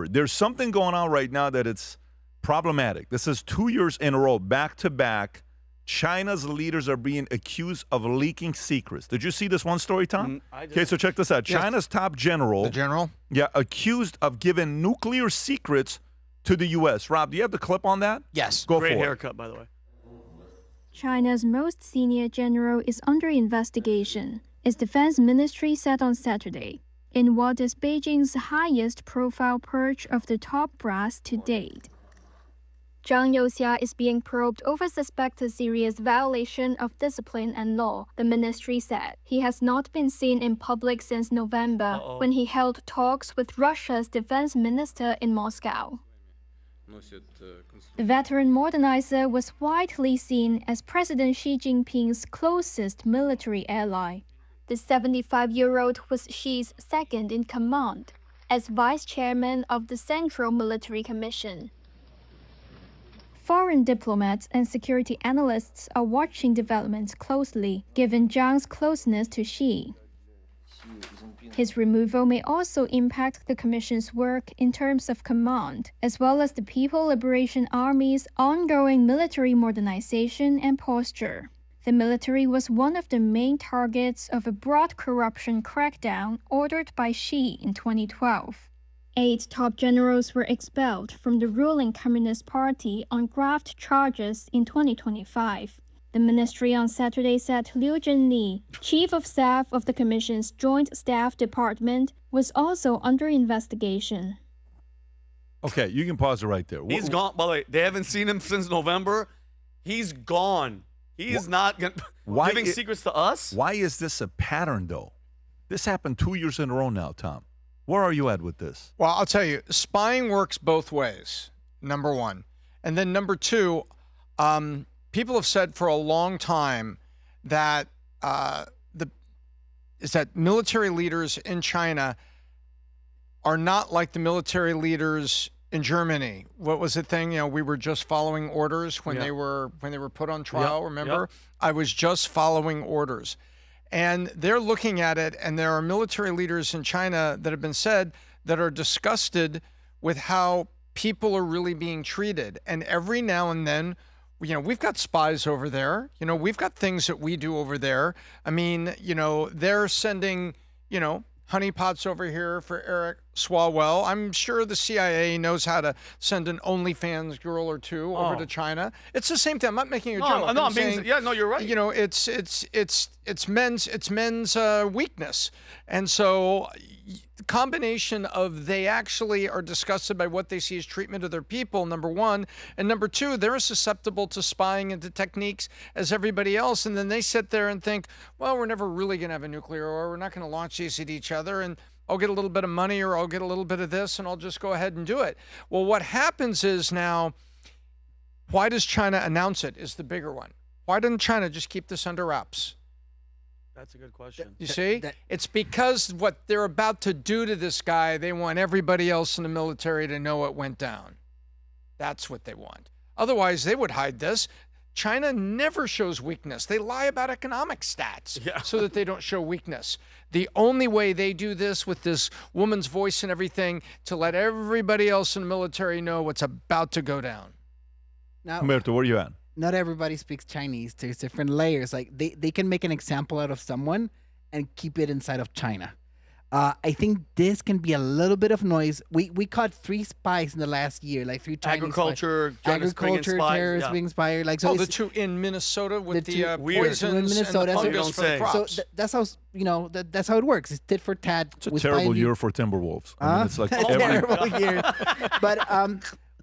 remember, there's something going on right now that it's problematic. This is 2 years in a row, back to back. China's leaders are being accused of leaking secrets. Did you see this one story, Tom? I did. Okay, so check this out. Yes. China's top general, The general? yeah, accused of giving nuclear secrets to the U.S. Rob, do you have the clip on that? Yes. Go Great for it. haircut, by the way. China's most senior general is under investigation, its defense ministry said on Saturday, in what is Beijing's highest profile purge of the top brass to date. Zhang Youxia is being probed over suspected serious violation of discipline and law, the ministry said. He has not been seen in public since November, when he held talks with Russia's defense minister in Moscow. The veteran modernizer was widely seen as President Xi Jinping's closest military ally. The 75-year-old was Xi's second in command, as vice chairman of the Central Military Commission. Foreign diplomats and security analysts are watching developments closely, given Zhang's closeness to Xi. His removal may also impact the Commission's work in terms of command, as well as the People Liberation Army's ongoing military modernization and posture. The military was one of the main targets of a broad corruption crackdown ordered by Xi in 2012. 8 top generals were expelled from the ruling Communist Party on graft charges in 2025. The ministry on Saturday said Liu Zhenli, chief of staff of the Commission's Joint Staff Department, was also under investigation. Okay, you can pause it right there. He's gone. By the way, they haven't seen him since November. He's gone. He is not giving secrets to us. Why is this a pattern, though? This happened 2 years in a row now, Tom. Where are you at with this? Well, I'll tell you, spying works both ways, number one. And then number two, people have said for a long time that military leaders in China are not like the military leaders in Germany. What was the thing? You know, we were just following orders when they were put on trial. Remember, I was just following orders. And they're looking at it, and there are military leaders in China that have been said that are disgusted with how people are really being treated. And every now and then, you know, we've got spies over there. You know, we've got things that we do over there. I mean, you know, they're sending, you know, honeypots over here for Eric Swalwell. I'm sure the CIA knows how to send an OnlyFans girl or two over to China. It's the same thing. I'm not making a joke. No, I'm saying, you're right. You know, it's men's weakness, and so the combination of they actually are disgusted by what they see as treatment of their people, number one, and number two, they're as susceptible to spying and to techniques as everybody else, and then they sit there and think, well, we're never really going to have a nuclear war. We're not going to launch these at each other, and I'll get a little bit of money or I'll get a little bit of this, and I'll just go ahead and do it. Well, what happens is now, why does China announce it is the bigger one. Why doesn't China just keep this under wraps? That's a good question. You see? It's because what they're about to do to this guy, they want everybody else in the military to know it went down. That's what they want. Otherwise, they would hide this. China never shows weakness. They lie about economic stats so that they don't show weakness. The only way they do this with this woman's voice and everything to let everybody else in the military know what's about to go down. Now, Humberto, where are you at? not everybody speaks Chinese. There's different layers. Like they can make an example out of someone and keep it inside of China. I think this can be a little bit of noise. We caught 3 spies in the last year, like 3 Chinese agriculture, terrorists being inspired. Like so, the 2 in Minnesota with the poisons in Minnesota. and the fungus for the crops. So that's how that's how it works. It's tit for tat. It's a terrible year for Timberwolves. I mean, it's like every terrible year. But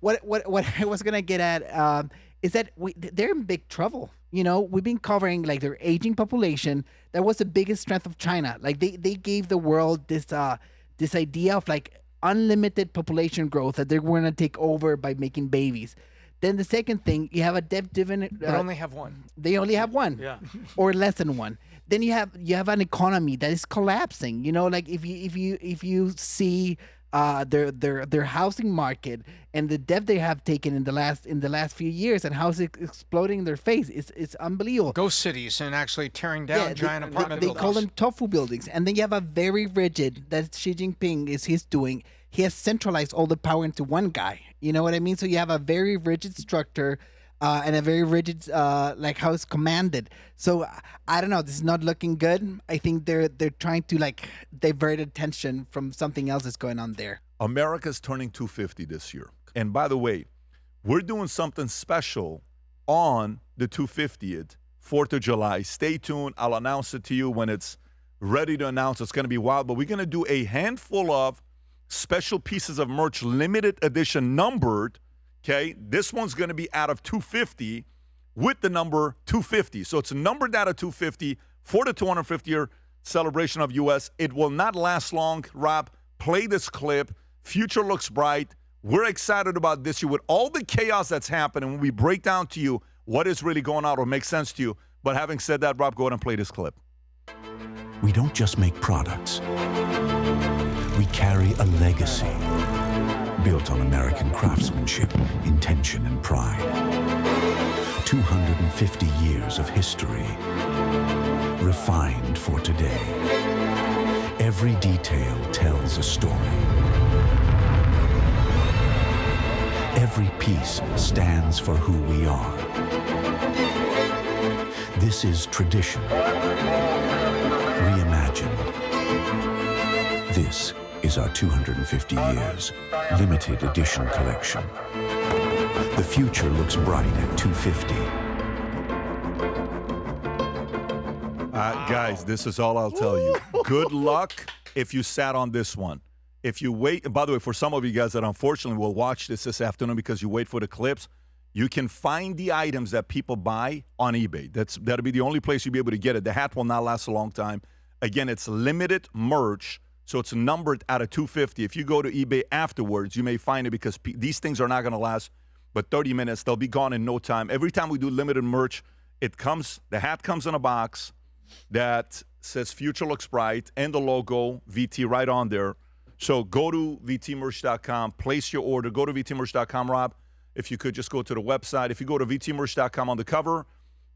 what I was gonna get at is that they're in big trouble. You know, we've been covering like their aging population. That was the biggest strength of China. Like they gave the world this idea of like unlimited population growth that they're going to take over by making babies. Then the second thing, you have a debt-driven. They only have one. They only have one. Yeah. Or less than one. Then you have an economy that is collapsing. You know, like if you see their housing market and the debt they have taken in the last few years and how it's exploding in their face, it's unbelievable. Ghost cities and actually tearing down giant apartment buildings. They buildings. call them tofu buildings. And then you have a very rigid that Xi Jinping is doing. he has centralized all the power into one guy. You know what I mean? So you have a very rigid structure and a very rigid like how it's commanded. So I don't know. This is not looking good. I think they're trying to like divert attention from something else that's going on there. America's turning 250 this year. And by the way, we're doing something special on the 250th, 4th of July. Stay tuned. I'll announce it to you when it's ready to announce. It's going to be wild. But we're going to do a handful of special pieces of merch, limited edition numbered. Okay, this one's going to be out of 250 with the number 250. So it's numbered out of 250 for the 250-year celebration of U.S. It will not last long. Rob, play this clip. Future looks bright. We're excited about this year with all the chaos that's happening. When we break down to you what is really going on or makes sense to you. But having said that, Rob, go ahead and play this clip. We don't just make products. We carry a legacy built on American craftsmanship, intention, and pride. 250 years of history, refined for today. Every detail tells a story. Every piece stands for who we are. This is tradition, reimagined. This is our 250 years limited edition collection. The future looks bright at 250. Guys, this is all I'll tell you. Good luck if you sat on this one. If you wait, and by the way, for some of you guys that unfortunately will watch this afternoon because you wait for the clips, you can find the items that people buy on eBay. That'll be the only place you'll be able to get it. The hat will not last a long time. Again, it's limited merch, so it's numbered out of 250. If you go to eBay afterwards, you may find it because these things are not going to last but 30 minutes. They'll be gone in no time. Every time we do limited merch, the hat comes in a box that says Future Looks Bright and the logo, VT, right on there. So go to VTmerch.com, place your order. Go to VTmerch.com, Rob. If you could just go to the website. If you go to VTmerch.com on the cover,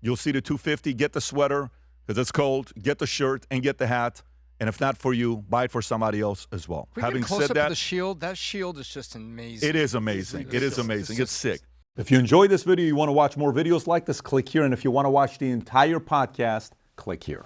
you'll see the 250. Get the sweater because it's cold. Get the shirt and get the hat. And if not for you, buy it for somebody else as well. Having said that, the shield, that shield is just amazing. It is amazing. It is amazing. It's sick. If you enjoyed this video, you want to watch more videos like this, click here. And if you want to watch the entire podcast, click here.